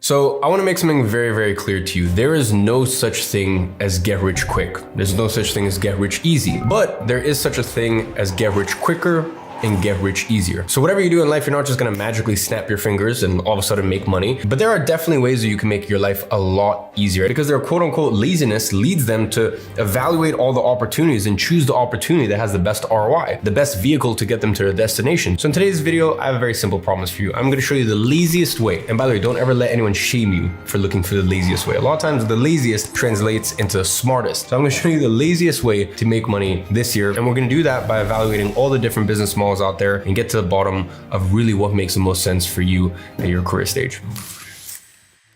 So I want to make something very, very clear to you. There is no such thing as get rich quick. There's no such thing as get rich easy, but there is such a thing as get rich quicker and get rich easier. So whatever you do in life, you're not just gonna magically snap your fingers and all of a sudden make money, but there are definitely ways that you can make your life a lot easier because their quote unquote laziness leads them to evaluate all the opportunities and choose the opportunity that has the best ROI, the best vehicle to get them to their destination. So in today's video, I have a very simple promise for you. I'm gonna show you the laziest way. And by the way, don't ever let anyone shame you for looking for the laziest way. A lot of times the laziest translates into the smartest. So I'm gonna show you the laziest way to make money this year. And we're gonna do that by evaluating all the different business models out there and get to the bottom of really what makes the most sense for you at your career stage.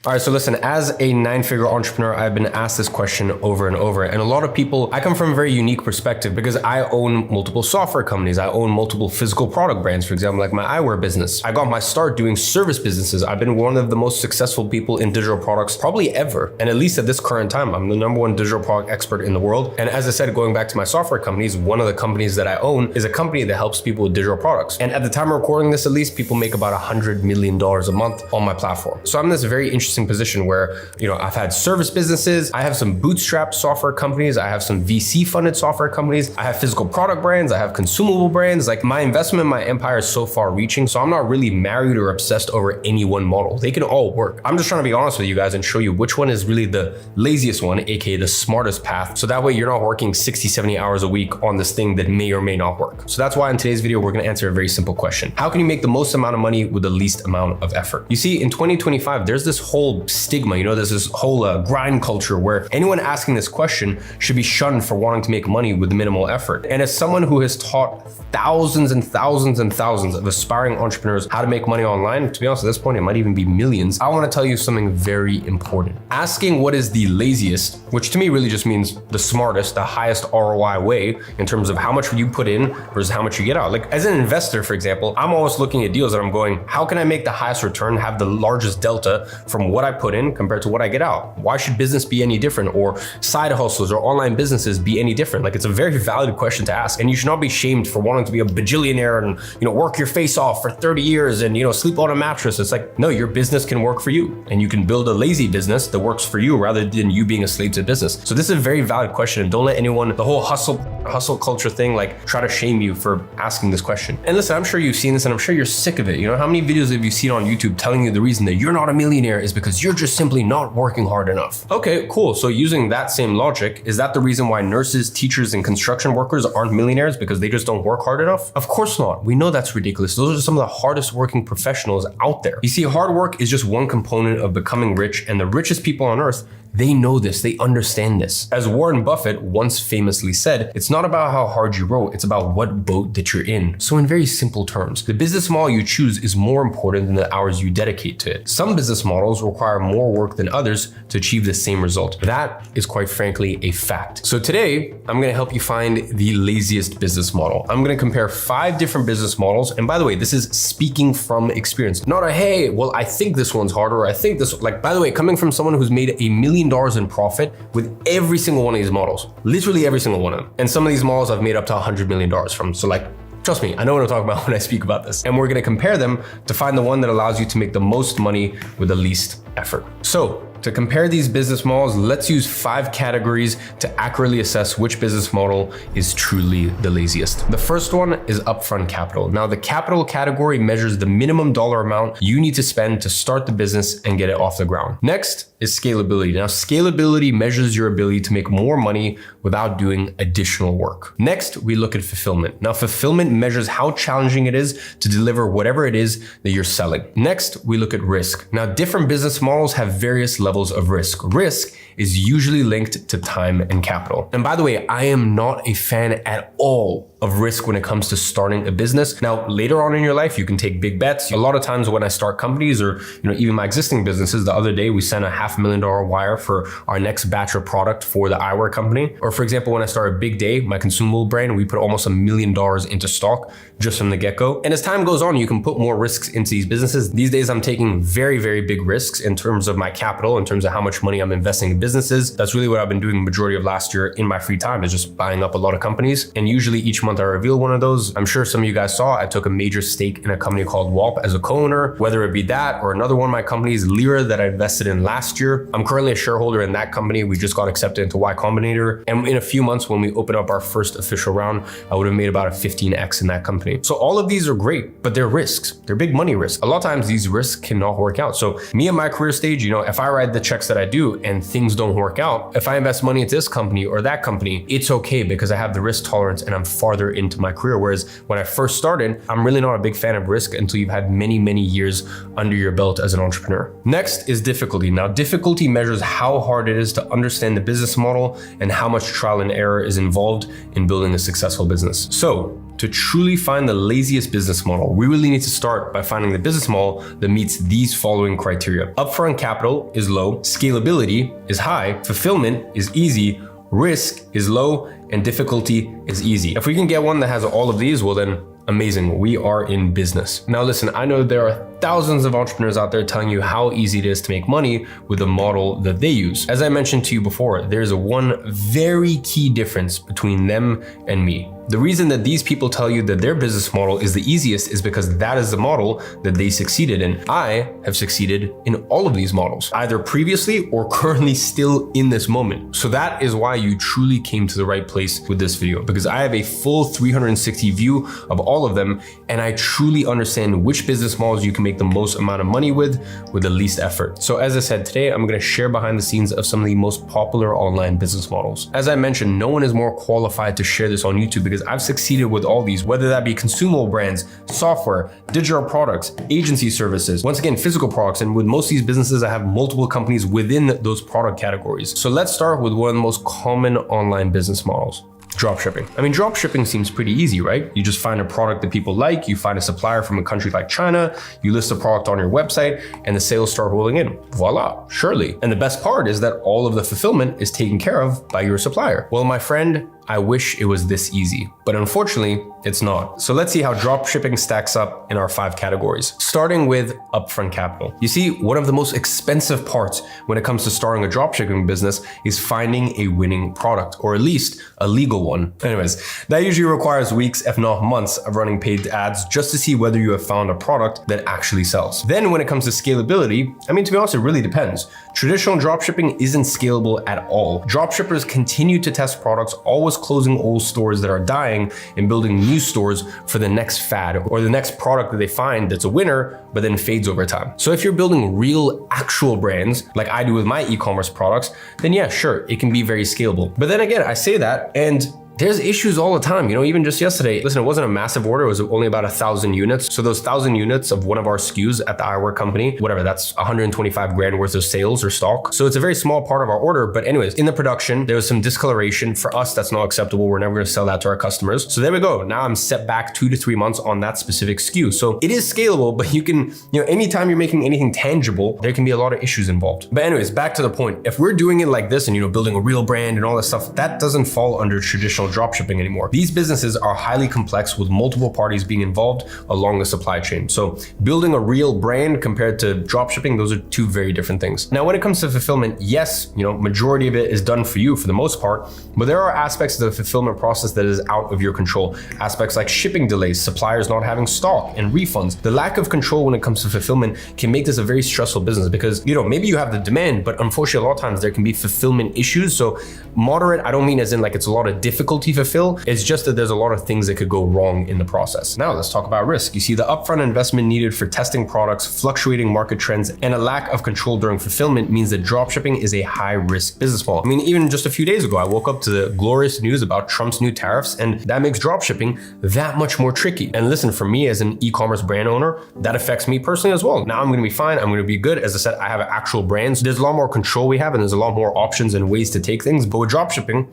All right, so listen, as a 9-figure entrepreneur, I've been asked this question over and over. And a lot of people, I come from a very unique perspective because I own multiple software companies. I own multiple physical product brands, for example, like my eyewear business. I got my start doing service businesses. I've been one of the most successful people in digital products probably ever. And at least at this current time, I'm the #1 digital product expert in the world. And as I said, going back to my software companies, one of the companies that I own is a company that helps people with digital products. And at the time of recording this, at least people make about $100 million a month on my platform. So I'm in this very interesting position where, I've had service businesses, I have some bootstrap software companies, I have some VC funded software companies, I have physical product brands, I have consumable brands. Like my investment in my empire is so far reaching. So I'm not really married or obsessed over any one model. They can all work. I'm just trying to be honest with you guys and show you which one is really the laziest one, aka the smartest path. So that way you're not working 60, 70 hours a week on this thing that may or may not work. So that's why in today's video, we're gonna answer a very simple question. How can you make the most amount of money with the least amount of effort? You see, in 2025, there's this whole stigma, there's this whole grind culture where anyone asking this question should be shunned for wanting to make money with minimal effort. And as someone who has taught thousands and thousands and thousands of aspiring entrepreneurs how to make money online, to be honest, at this point, it might even be millions. I want to tell you something very important. Asking what is the laziest, which to me really just means the smartest, the highest ROI way in terms of how much you put in versus how much you get out. Like as an investor, for example, I'm always looking at deals and I'm going, how can I make the highest return, have the largest delta from what I put in compared to what I get out? Why should business be any different, or side hustles or online businesses be any different? Like it's a very valid question to ask, and you should not be shamed for wanting to be a bajillionaire and work your face off for 30 years and sleep on a mattress. It's like, no, your business can work for you, and you can build a lazy business that works for you rather than you being a slave to business. So this is a very valid question, and don't let anyone, the whole hustle culture thing, like try to shame you for asking this question. And listen, I'm sure you've seen this and I'm sure you're sick of it. How many videos have you seen on YouTube telling you the reason that you're not a millionaire is because you're just simply not working hard enough? Okay, cool. So using that same logic, is that the reason why nurses, teachers, and construction workers aren't millionaires because they just don't work hard enough? Of course not. We know that's ridiculous. Those are some of the hardest working professionals out there. You see, hard work is just one component of becoming rich, and the richest people on earth, they know this, they understand this. As Warren Buffett once famously said, it's not about how hard you row, it's about what boat that you're in. So in very simple terms, the business model you choose is more important than the hours you dedicate to it. Some business models require more work than others to achieve the same result. That is quite frankly a fact. So today, I'm gonna help you find the laziest business model. I'm gonna compare 5 different business models. And by the way, this is speaking from experience, not a, hey, well, I think this one's harder, or I think this, like, by the way, coming from someone who's made $1 million in profit with every single one of these models, literally every single one of them. And some of these models I've made up to $100 million from. So like, trust me, I know what I'm talking about when I speak about this. And we're gonna compare them to find the one that allows you to make the most money with the least effort. So to compare these business models, let's use 5 categories to accurately assess which business model is truly the laziest. The first one is upfront capital. Now, the capital category measures the minimum dollar amount you need to spend to start the business and get it off the ground. Next is scalability. Now, scalability measures your ability to make more money without doing additional work. Next, we look at fulfillment. Now, fulfillment measures how challenging it is to deliver whatever it is that you're selling. Next, we look at risk. Now, different business models have various levels of risk. Risk is usually linked to time and capital. And by the way, I am not a fan at all of risk when it comes to starting a business. Now, later on in your life, you can take big bets. A lot of times when I start companies or even my existing businesses, the other day we sent a $500,000 wire for our next batch of product for the eyewear company. Or for example, when I started Big Day, my consumable brand, we put almost $1 million into stock just from the get-go. And as time goes on, you can put more risks into these businesses. These days, I'm taking very, very big risks in terms of my capital in terms of how much money I'm investing in businesses. That's really what I've been doing the majority of last year in my free time, is just buying up a lot of companies. And usually each month I reveal one of those. I'm sure some of you guys saw, I took a major stake in a company called WALP as a co-owner, whether it be that or another one of my companies, Lyra, that I invested in last year. I'm currently a shareholder in that company. We just got accepted into Y Combinator. And in a few months, when we open up our first official round, I would have made about a 15x in that company. So all of these are great, but they're risks. They're big money risks. A lot of times these risks cannot work out. So me in my career stage, if I write the checks that I do and things don't work out, if I invest money into this company or that company, it's okay because I have the risk tolerance and I'm farther into my career. Whereas when I first started, I'm really not a big fan of risk until you've had many, many years under your belt as an entrepreneur. Next is difficulty. Now, difficulty measures how hard it is to understand the business model and how much trial and error is involved in building a successful business. So, to truly find the laziest business model, we really need to start by finding the business model that meets these following criteria. Upfront capital is low, scalability is high, fulfillment is easy, risk is low, and difficulty is easy. If we can get one that has all of these, well then, amazing, we are in business. Now listen, I know there are thousands of entrepreneurs out there telling you how easy it is to make money with the model that they use. As I mentioned to you before, there's one very key difference between them and me. The reason that these people tell you that their business model is the easiest is because that is the model that they succeeded in. I have succeeded in all of these models, either previously or currently still in this moment. So that is why you truly came to the right place with this video, because I have a full 360 view of all of them, and I truly understand which business models you can make the most amount of money with the least effort. So as I said, today I'm gonna share behind the scenes of some of the most popular online business models. As I mentioned, no one is more qualified to share this on YouTube because I've succeeded with all these, whether that be consumable brands, software, digital products, agency services, once again, physical products. And with most of these businesses, I have multiple companies within those product categories. So let's start with one of the most common online business models. Dropshipping. I mean, dropshipping seems pretty easy, right? You just find a product that people like, you find a supplier from a country like China, you list the product on your website, and the sales start rolling in. Voila, surely. And the best part is that all of the fulfillment is taken care of by your supplier. Well, my friend, I wish it was this easy, but unfortunately, it's not. So let's see how dropshipping stacks up in our 5 categories, starting with upfront capital. You see, one of the most expensive parts when it comes to starting a dropshipping business is finding a winning product, or at least a legal one. Anyways, that usually requires weeks, if not months, of running paid ads just to see whether you have found a product that actually sells. Then when it comes to scalability, I mean, to be honest, it really depends. Traditional dropshipping isn't scalable at all. Dropshippers continue to test products, always closing old stores that are dying and building new stores for the next fad or the next product that they find that's a winner, but then fades over time. So if you're building real, actual brands, like I do with my e-commerce products, then yeah, sure, it can be very scalable. But then again, I say that, and there's issues all the time, even just yesterday. Listen, it wasn't a massive order, it was only about 1,000 units. So those 1,000 units of one of our SKUs at the eyewear company, whatever, that's 125 grand worth of sales or stock. So it's a very small part of our order. But anyways, in the production, there was some discoloration. For us, that's not acceptable. We're never gonna sell that to our customers. So there we go. Now I'm set back 2 to 3 months on that specific SKU. So it is scalable, but you can, anytime you're making anything tangible, there can be a lot of issues involved. But anyways, back to the point. If we're doing it like this and, building a real brand and all this stuff, that doesn't fall under traditional dropshipping anymore. These businesses are highly complex with multiple parties being involved along the supply chain. So building a real brand compared to dropshipping, those are 2 very different things. Now, when it comes to fulfillment, yes, majority of it is done for you for the most part, but there are aspects of the fulfillment process that is out of your control. Aspects like shipping delays, suppliers not having stock, and refunds. The lack of control when it comes to fulfillment can make this a very stressful business because, maybe you have the demand, but unfortunately a lot of times there can be fulfillment issues. So moderate, I don't mean as in like it's a lot of difficulty to fulfill. It's just that there's a lot of things that could go wrong in the process. Now let's talk about risk. You see, the upfront investment needed for testing products, fluctuating market trends, and a lack of control during fulfillment means that dropshipping is a high risk business model. I mean, even just a few days ago, I woke up to the glorious news about Trump's new tariffs, and that makes dropshipping that much more tricky. And listen, for me as an e-commerce brand owner, that affects me personally as well. Now I'm gonna be fine, I'm gonna be good. As I said, I have an actual brand. So there's a lot more control we have, and there's a lot more options and ways to take things. But with dropshipping,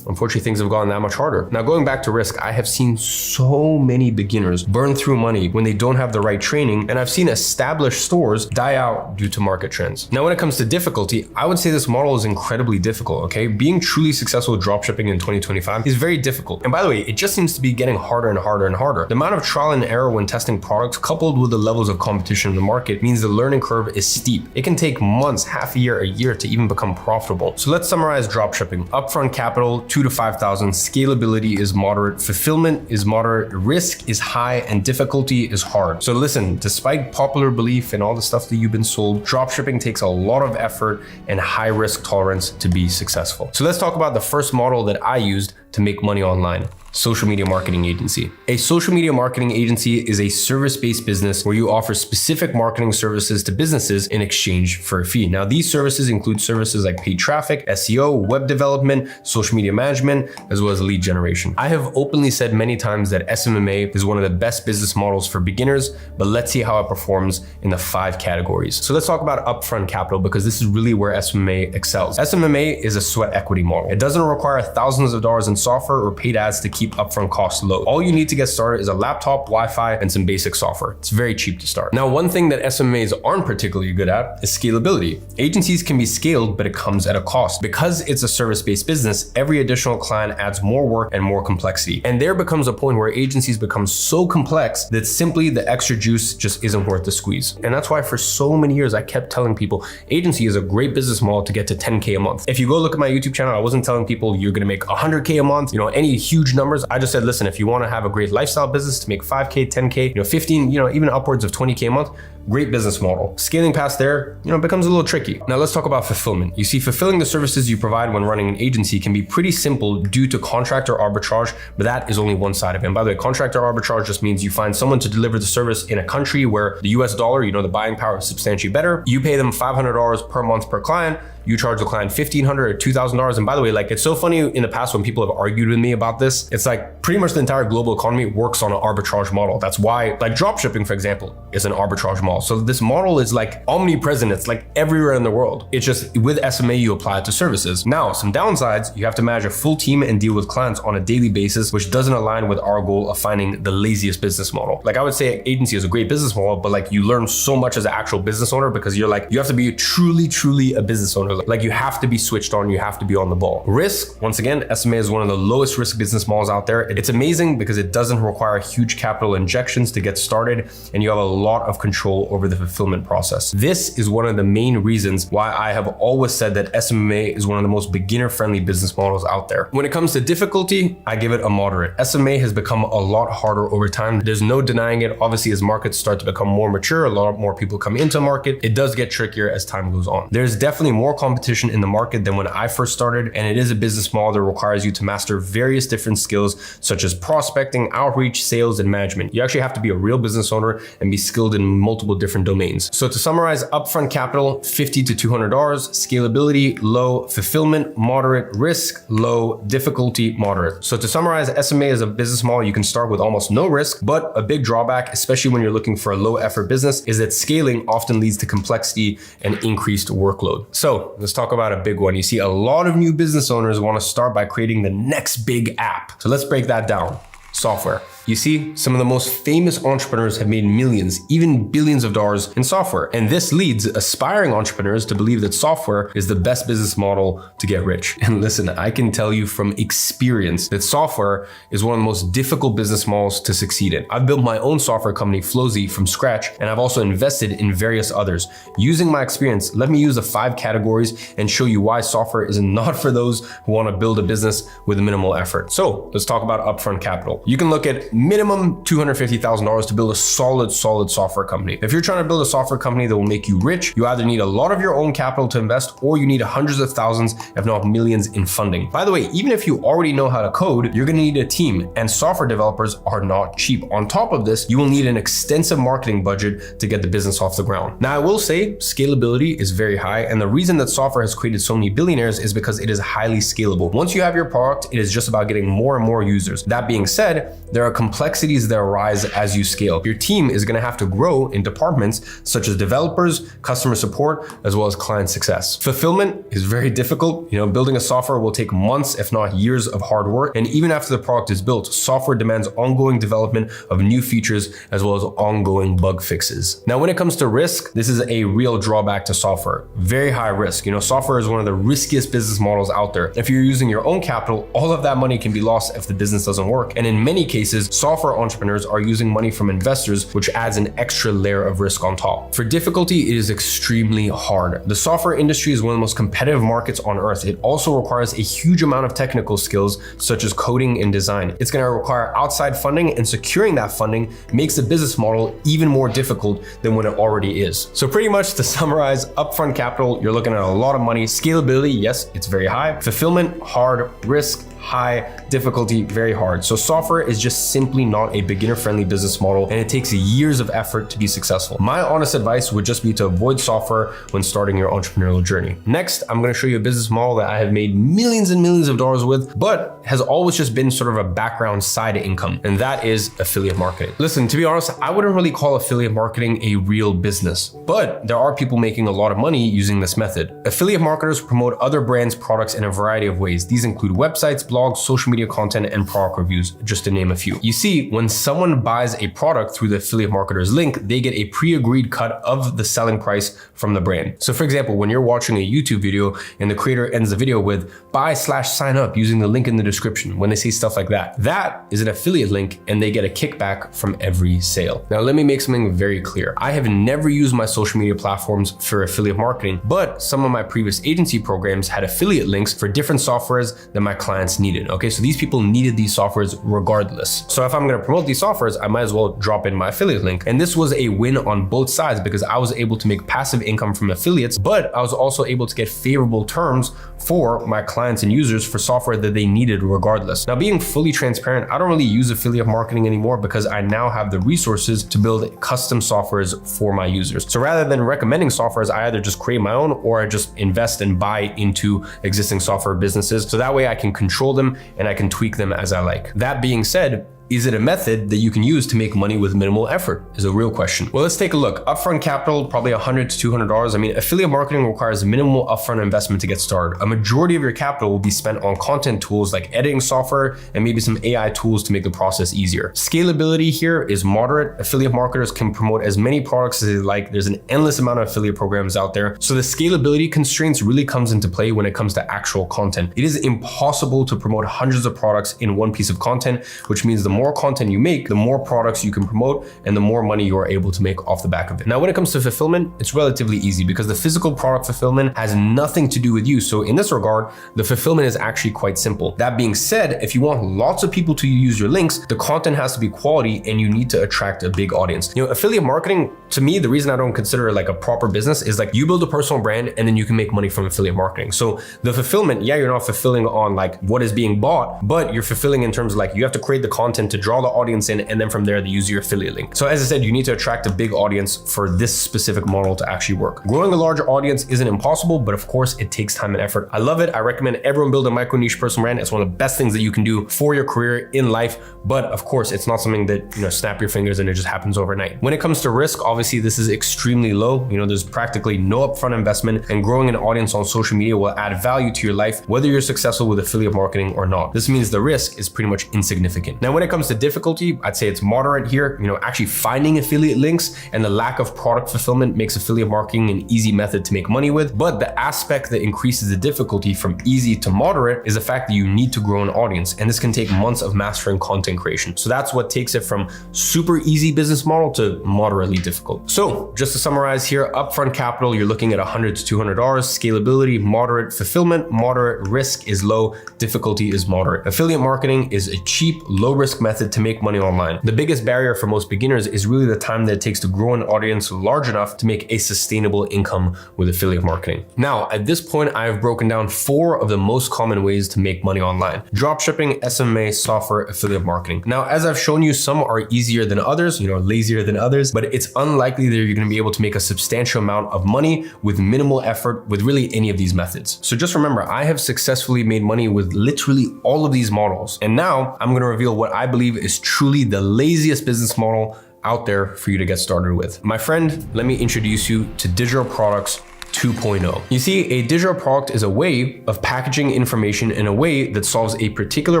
unfortunately, things have gone that much harder. Now, going back to risk, I have seen so many beginners burn through money when they don't have the right training, and I've seen established stores die out due to market trends. Now, when it comes to difficulty, I would say this model is incredibly difficult, okay? Being truly successful with dropshipping in 2025 is very difficult. And by the way, it just seems to be getting harder and harder and harder. The amount of trial and error when testing products coupled with the levels of competition in the market means the learning curve is steep. It can take months, half a year to even become profitable. So let's summarize dropshipping. Upfront capital, 2,000 to 5,000. Scalability is moderate. Fulfillment is moderate. Risk is high, and difficulty is hard. So listen, despite popular belief and all the stuff that you've been sold, dropshipping takes a lot of effort and high risk tolerance to be successful. So let's talk about the first model that I used to make money online. Social media marketing agency. A social media marketing agency is a service-based business where you offer specific marketing services to businesses in exchange for a fee. Now, these services include services like paid traffic, SEO, web development, social media management, as well as lead generation. I have openly said many times that SMMA is one of the best business models for beginners, but let's see how it performs in the 5 categories. So let's talk about upfront capital, because this is really where SMMA excels. SMMA is a sweat equity model. It doesn't require thousands of dollars in software or paid ads to keep upfront costs low. All you need to get started is a laptop, Wi-Fi, and some basic software. It's very cheap to start. Now, one thing that SMMAs aren't particularly good at is scalability. Agencies can be scaled, but it comes at a cost. Because it's a service-based business, every additional client adds more work and more complexity. And there becomes a point where agencies become so complex that simply the extra juice just isn't worth the squeeze. And that's why for so many years, I kept telling people, agency is a great business model to get to 10K a month. If you go look at my YouTube channel, I wasn't telling people you're gonna make 100K a month, any huge numbers. I just said, listen, if you want to have a great lifestyle business to make 5K, 10K, 15, even upwards of 20K a month, great business model. Scaling past there, becomes a little tricky. Now let's talk about fulfillment. You see, fulfilling the services you provide when running an agency can be pretty simple due to contractor arbitrage, but that is only one side of it. And by the way, contractor arbitrage just means you find someone to deliver the service in a country where the US dollar, the buying power is substantially better. You pay them $500 per month per client. You charge the client $1,500 or $2,000. And by the way, it's so funny in the past when people have argued with me about this, it's like pretty much the entire global economy works on an arbitrage model. That's why dropshipping, for example, is an arbitrage model. So this model is omnipresent. It's everywhere in the world. It's just with SMA, you apply it to services. Now, some downsides, you have to manage a full team and deal with clients on a daily basis, which doesn't align with our goal of finding the laziest business model. I would say agency is a great business model, but you learn so much as an actual business owner because you have to be truly a business owner. You have to be switched on, you have to be on the ball. Risk, once again, SMA is one of the lowest risk business models out there. It's amazing because it doesn't require huge capital injections to get started, and you have a lot of control over the fulfillment process. This is one of the main reasons why I have always said that SMA is one of the most beginner-friendly business models out there. When it comes to difficulty, I give it a moderate. SMA has become a lot harder over time. There's no denying it. Obviously, as markets start to become more mature, a lot more people come into market. It does get trickier as time goes on. There's definitely more competition in the market than when I first started, and it is a business model that requires you to master various different skills such as prospecting, outreach, sales, and management. You actually have to be a real business owner and be skilled in multiple different domains. So to summarize, upfront capital, $50 to $200, scalability, low, fulfillment, moderate, risk, low, difficulty, moderate. So to summarize, SMA is a business model you can start with almost no risk, but a big drawback, especially when you're looking for a low effort business, is that scaling often leads to complexity and increased workload. So let's talk about a big one. You see, a lot of new business owners want to start by creating the next big app. So let's break that down. Software. You see, some of the most famous entrepreneurs have made millions, even billions of dollars in software. And this leads aspiring entrepreneurs to believe that software is the best business model to get rich. And listen, I can tell you from experience that software is one of the most difficult business models to succeed in. I've built my own software company, Flozy, from scratch, and I've also invested in various others. Using my experience, let me use the 5 categories and show you why software is not for those who want to build a business with minimal effort. So let's talk about upfront capital. You can look at minimum $250,000 to build a solid software company. If you're trying to build a software company that will make you rich, you either need a lot of your own capital to invest, or you need hundreds of thousands, if not millions, in funding. By the way, even if you already know how to code, you're going to need a team, and software developers are not cheap. On top of this, you will need an extensive marketing budget to get the business off the ground. Now, I will say scalability is very high, and the reason that software has created so many billionaires is because it is highly scalable. Once you have your product, it is just about getting more and more users. That being said, there are complexities that arise as you scale. Your team is going to have to grow in departments such as developers, customer support, as well as client success. Fulfillment is very difficult. Building a software will take months, if not years of hard work. And even after the product is built, software demands ongoing development of new features as well as ongoing bug fixes. Now, when it comes to risk, this is a real drawback to software. Very high risk. Software is one of the riskiest business models out there. If you're using your own capital, all of that money can be lost if the business doesn't work. And in many cases, software entrepreneurs are using money from investors, which adds an extra layer of risk on top. For difficulty, it is extremely hard. The software industry is one of the most competitive markets on earth. It also requires a huge amount of technical skills, such as coding and design. It's going to require outside funding, and securing that funding makes the business model even more difficult than when it already is. So pretty much to summarize, upfront capital, you're looking at a lot of money. Scalability, yes, it's very high. Fulfillment, hard. Risk, high. Difficulty, very hard. So software is just simply not a beginner-friendly business model, and it takes years of effort to be successful. My honest advice would just be to avoid software when starting your entrepreneurial journey. Next, I'm going to show you a business model that I have made millions and millions of dollars with, but has always just been sort of a background side income, and that is affiliate marketing. Listen, to be honest, I wouldn't really call affiliate marketing a real business, but there are people making a lot of money using this method. Affiliate marketers promote other brands' products in a variety of ways. These include websites, blogs, social media content, and product reviews, just to name a few. You see, when someone buys a product through the affiliate marketer's link, they get a pre-agreed cut of the selling price from the brand. So for example, when you're watching a YouTube video and the creator ends the video with buy/sign up using the link in the description, when they say stuff like that, that is an affiliate link and they get a kickback from every sale. Now, let me make something very clear. I have never used my social media platforms for affiliate marketing, but some of my previous agency programs had affiliate links for different softwares that my clients needed. Okay, so these people needed these softwares regardless. So if I'm going to promote these softwares, I might as well drop in my affiliate link. And this was a win on both sides because I was able to make passive income from affiliates, but I was also able to get favorable terms for my clients and users for software that they needed regardless. Now, being fully transparent, I don't really use affiliate marketing anymore because I now have the resources to build custom softwares for my users. So rather than recommending softwares, I either just create my own or I just invest and buy into existing software businesses. So that way I can control them and I can tweak them as I like. That being said, is it a method that you can use to make money with minimal effort is a real question. Well, let's take a look. Upfront capital, probably $100 to $200. I mean, affiliate marketing requires minimal upfront investment to get started. A majority of your capital will be spent on content tools like editing software and maybe some AI tools to make the process easier. Scalability here is moderate. Affiliate marketers can promote as many products as they like. There's an endless amount of affiliate programs out there. So the scalability constraints really comes into play when it comes to actual content. It is impossible to promote hundreds of products in one piece of content, which means the more content you make, the more products you can promote and the more money you are able to make off the back of it. Now, when it comes to fulfillment, it's relatively easy because the physical product fulfillment has nothing to do with you. So in this regard, the fulfillment is actually quite simple. That being said, if you want lots of people to use your links, the content has to be quality and you need to attract a big audience. Affiliate marketing, to me, the reason I don't consider it like a proper business is like you build a personal brand and then you can make money from affiliate marketing. So the fulfillment, yeah, you're not fulfilling on like what is being bought, but you're fulfilling in terms of like you have to create the content to draw the audience in, and then from there they use your affiliate link. So as I said, you need to attract a big audience for this specific model to actually work. Growing a larger audience isn't impossible, but of course it takes time and effort. I love it. I recommend everyone build a micro niche personal brand. It's one of the best things that you can do for your career in life. But of course, it's not something that, snap your fingers and it just happens overnight. When it comes to risk, obviously this is extremely low. There's practically no upfront investment, and growing an audience on social media will add value to your life, whether you're successful with affiliate marketing or not. This means the risk is pretty much insignificant. Now, when it comes to difficulty, I'd say it's moderate here. Actually finding affiliate links and the lack of product fulfillment makes affiliate marketing an easy method to make money with. But the aspect that increases the difficulty from easy to moderate is the fact that you need to grow an audience, and this can take months of mastering content creation. So that's what takes it from super easy business model to moderately difficult. So just to summarize here, upfront capital, you're looking at $100 to $200. Scalability, moderate. Fulfillment, moderate. Risk is low. Difficulty is moderate. Affiliate marketing is a cheap, low risk method to make money online. The biggest barrier for most beginners is really the time that it takes to grow an audience large enough to make a sustainable income with affiliate marketing. Now, at this point, I have broken down 4 of the most common ways to make money online: dropshipping, SMA, software, affiliate marketing. Now, as I've shown you, some are easier than others, lazier than others, but it's unlikely that you're going to be able to make a substantial amount of money with minimal effort with really any of these methods. So just remember, I have successfully made money with literally all of these models. And now I'm going to reveal what I believe is truly the laziest business model out there for you to get started with. My friend, let me introduce you to digital products 2.0. You see, a digital product is a way of packaging information in a way that solves a particular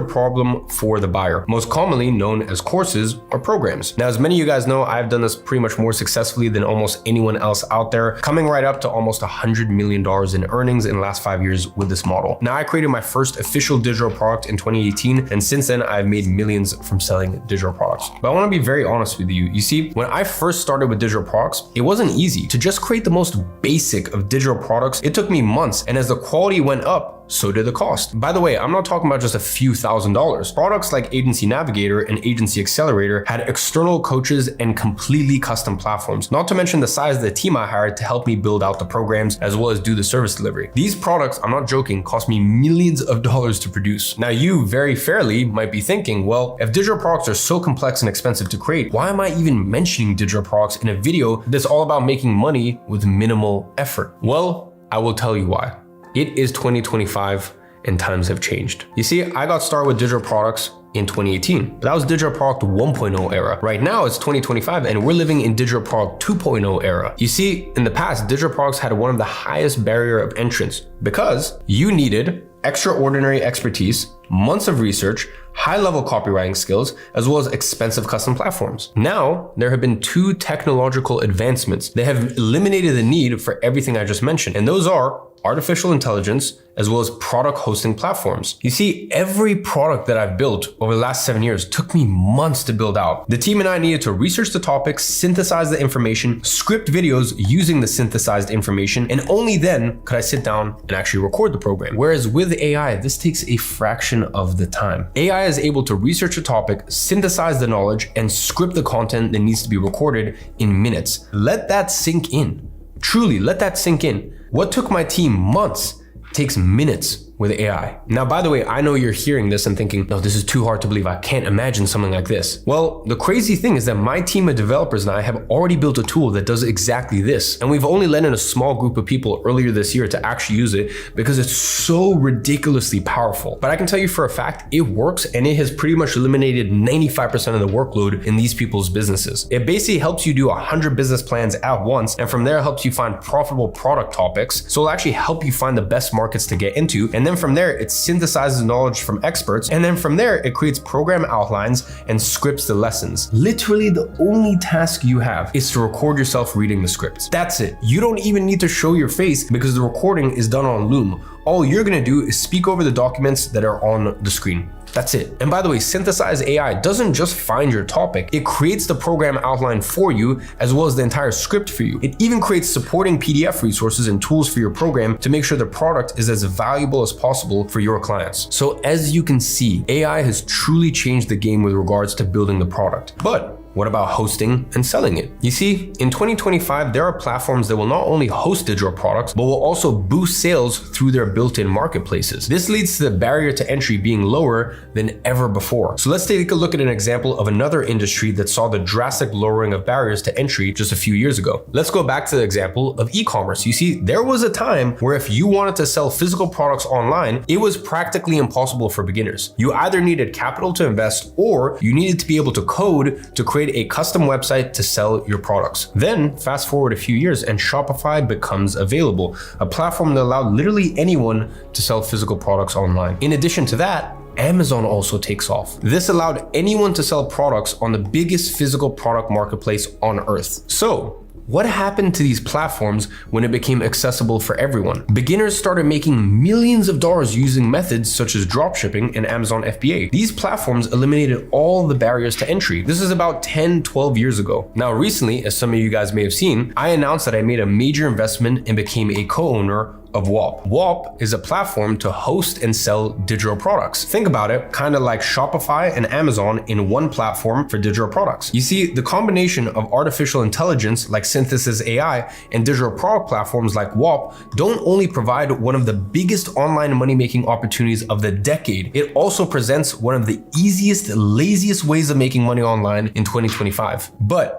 problem for the buyer, most commonly known as courses or programs. Now, as many of you guys know, I've done this pretty much more successfully than almost anyone else out there, coming right up to almost $100 million in earnings in the last 5 years with this model. Now, I created my first official digital product in 2018, and since then, I've made millions from selling digital products. But I want to be very honest with you. You see, when I first started with digital products, it wasn't easy to just create the most basic of digital products. It took me months, and as the quality went up, so did the cost. By the way, I'm not talking about just a few $1,000s. Products like Agency Navigator and Agency Accelerator had external coaches and completely custom platforms, not to mention the size of the team I hired to help me build out the programs as well as do the service delivery. These products, I'm not joking, cost me millions of dollars to produce. Now, you very fairly might be thinking, well, if digital products are so complex and expensive to create, why am I even mentioning digital products in a video that's all about making money with minimal effort? Well, I will tell you why. It is 2025 and times have changed. You see, I got started with digital products in 2018, but that was digital product 1.0 era. Right now it's 2025 and we're living in digital product 2.0 era. You see, in the past, digital products had one of the highest barrier of entrance because you needed extraordinary expertise, months of research, high-level copywriting skills, as well as expensive custom platforms. Now, there have been 2 technological advancements that have eliminated the need for everything I just mentioned, and those are artificial intelligence, as well as product hosting platforms. You see, every product that I've built over the last 7 years took me months to build out. The team and I needed to research the topics, synthesize the information, script videos using the synthesized information, and only then could I sit down and actually record the program. Whereas with AI, this takes a fraction of the time. AI is able to research a topic, synthesize the knowledge, and script the content that needs to be recorded in minutes. Let that sink in. Truly, let that sink in. What took my team months takes minutes with AI. Now, by the way, I know you're hearing this and thinking, no, this is too hard to believe. I can't imagine something like this. Well, the crazy thing is that my team of developers and I have already built a tool that does exactly this. And we've only let in a small group of people earlier this year to actually use it because it's so ridiculously powerful. But I can tell you for a fact, it works and it has pretty much eliminated 95% of the workload in these people's businesses. It basically helps you do 100 business plans at once. And from there, it helps you find profitable product topics. So it'll actually help you find the best markets to get into. And then from there, it synthesizes knowledge from experts. And then from there, it creates program outlines and scripts the lessons. Literally, the only task you have is to record yourself reading the scripts. That's it. You don't even need to show your face because the recording is done on Loom. All you're gonna do is speak over the documents that are on the screen. That's it. And by the way, Synthesize AI doesn't just find your topic, it creates the program outline for you as well as the entire script for you. It even creates supporting PDF resources and tools for your program to make sure the product is as valuable as possible for your clients. So as you can see, AI has truly changed the game with regards to building the product. But what about hosting and selling it? You see, in 2025, there are platforms that will not only host digital products, but will also boost sales through their built-in marketplaces. This leads to the barrier to entry being lower than ever before. So let's take a look at an example of another industry that saw the drastic lowering of barriers to entry just a few years ago. Let's go back to the example of e-commerce. You see, there was a time where if you wanted to sell physical products online, it was practically impossible for beginners. You either needed capital to invest or you needed to be able to code to create a custom website to sell your products. Then fast forward a few years and Shopify becomes available, a platform that allowed literally anyone to sell physical products online. In addition to that, Amazon also takes off. This allowed anyone to sell products on the biggest physical product marketplace on earth. So, what happened to these platforms when it became accessible for everyone? Beginners started making millions of dollars using methods such as dropshipping and Amazon FBA. These platforms eliminated all the barriers to entry. This is about 10, 12 years ago. Now, recently, as some of you guys may have seen, I announced that I made a major investment and became a co-owner of WAP. WAP is a platform to host and sell digital products. Think about it, kind of like Shopify and Amazon in one platform for digital products. You see, the combination of artificial intelligence like Synthesis AI and digital product platforms like WAP don't only provide one of the biggest online money-making opportunities of the decade, it also presents one of the easiest, laziest ways of making money online in 2025. But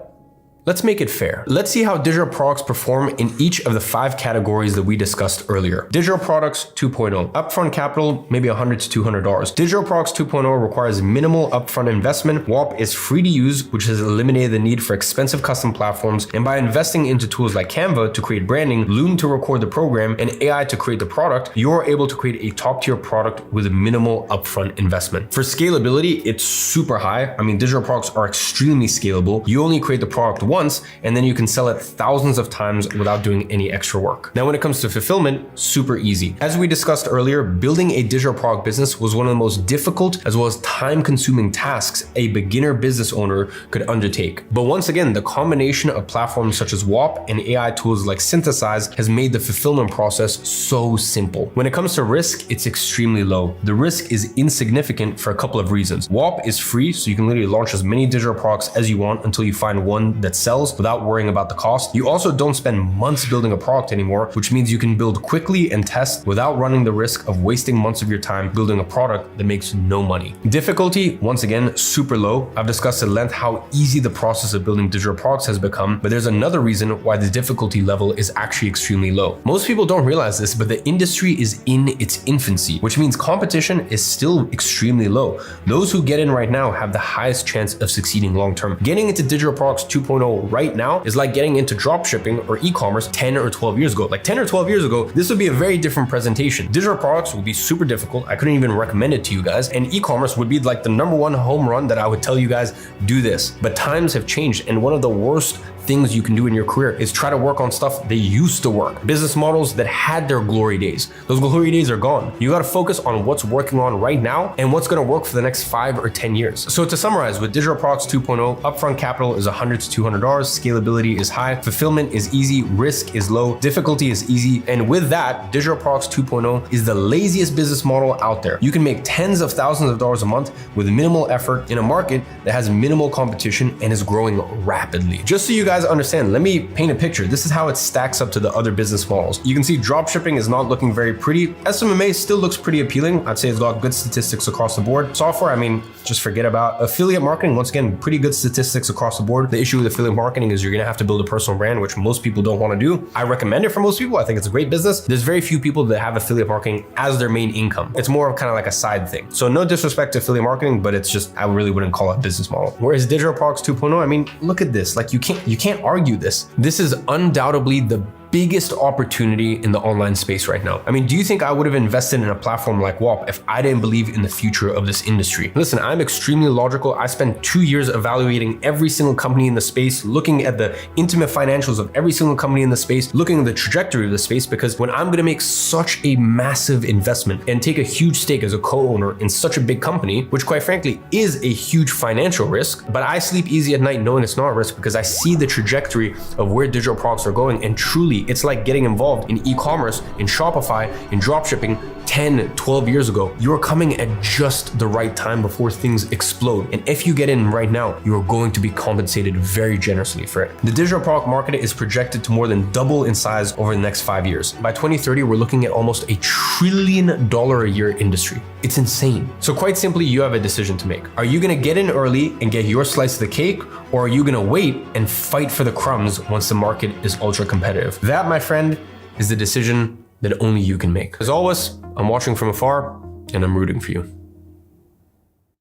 Let's make it fair. Let's see how digital products perform in each of the 5 categories that we discussed earlier. Digital products 2.0. Upfront capital, maybe $100 to $200. Digital products 2.0 requires minimal upfront investment. WAP is free to use, which has eliminated the need for expensive custom platforms. And by investing into tools like Canva to create branding, Loom to record the program, and AI to create the product, you're able to create a top-tier product with a minimal upfront investment. For scalability, it's super high. I mean, digital products are extremely scalable. You only create the product once, and then you can sell it thousands of times without doing any extra work. Now, when it comes to fulfillment, super easy. As we discussed earlier, building a digital product business was one of the most difficult as well as time-consuming tasks a beginner business owner could undertake. But once again, the combination of platforms such as WAP and AI tools like Synthesize has made the fulfillment process so simple. When it comes to risk, it's extremely low. The risk is insignificant for a couple of reasons. WAP is free, so you can literally launch as many digital products as you want until you find one that sells without worrying about the cost. You also don't spend months building a product anymore, which means you can build quickly and test without running the risk of wasting months of your time building a product that makes no money. Difficulty, once again, super low. I've discussed at length how easy the process of building digital products has become, but there's another reason why the difficulty level is actually extremely low. Most people don't realize this, but the industry is in its infancy, which means competition is still extremely low. Those who get in right now have the highest chance of succeeding long term. Getting into digital products 2.0 right now is like getting into drop shipping or e-commerce 10 or 12 years ago. Like 10 or 12 years ago, this would be a very different presentation. Digital products would be super difficult. I couldn't even recommend it to you guys. And e-commerce would be like the #1 home run that I would tell you guys, do this. But times have changed, and one of the worst things you can do in your career is try to work on stuff that used to work. Business models that had their glory days. Those glory days are gone. You gotta focus on what's working on right now and what's gonna work for the next 5 or 10 years. So to summarize, with digital products 2.0, upfront capital is $100 to $200, scalability is high, fulfillment is easy, risk is low, difficulty is easy, and with that, digital products 2.0 is the laziest business model out there. You can make tens of thousands of dollars a month with minimal effort in a market that has minimal competition and is growing rapidly. Just so you guys understand, let me paint a picture. This is how it stacks up to the other business models. You can see drop shipping is not looking very pretty. SMMA still looks pretty appealing. I'd say it's got good statistics across the board. Software, I mean, just forget about. Affiliate marketing, once again, pretty good statistics across the board. The issue with affiliate marketing is you're gonna have to build a personal brand, which most people don't wanna do. I recommend it for most people. I think it's a great business. There's very few people that have affiliate marketing as their main income. It's more of kind of like a side thing. So no disrespect to affiliate marketing, but it's just, I really wouldn't call it a business model. Whereas digital products 2.0, I mean, look at this. Like you can't argue this. This is undoubtedly the biggest opportunity in the online space right now. I mean, do you think I would have invested in a platform like WAP if I didn't believe in the future of this industry? Listen, I'm extremely logical. I spent 2 years evaluating every single company in the space, looking at the intimate financials of every single company in the space, looking at the trajectory of the space, because when I'm gonna make such a massive investment and take a huge stake as a co-owner in such a big company, which quite frankly is a huge financial risk, but I sleep easy at night knowing it's not a risk because I see the trajectory of where digital products are going, and truly it's like getting involved in e-commerce, in Shopify, in dropshipping 10, 12 years ago. You're coming at just the right time before things explode. And if you get in right now, you're going to be compensated very generously for it. The digital product market is projected to more than double in size over the next 5 years. By 2030, we're looking at almost $1 trillion a year industry. It's insane. So quite simply, you have a decision to make. Are you gonna get in early and get your slice of the cake, or are you gonna wait and fight for the crumbs once the market is ultra competitive? That, my friend, is the decision that only you can make. As always, I'm watching from afar and I'm rooting for you.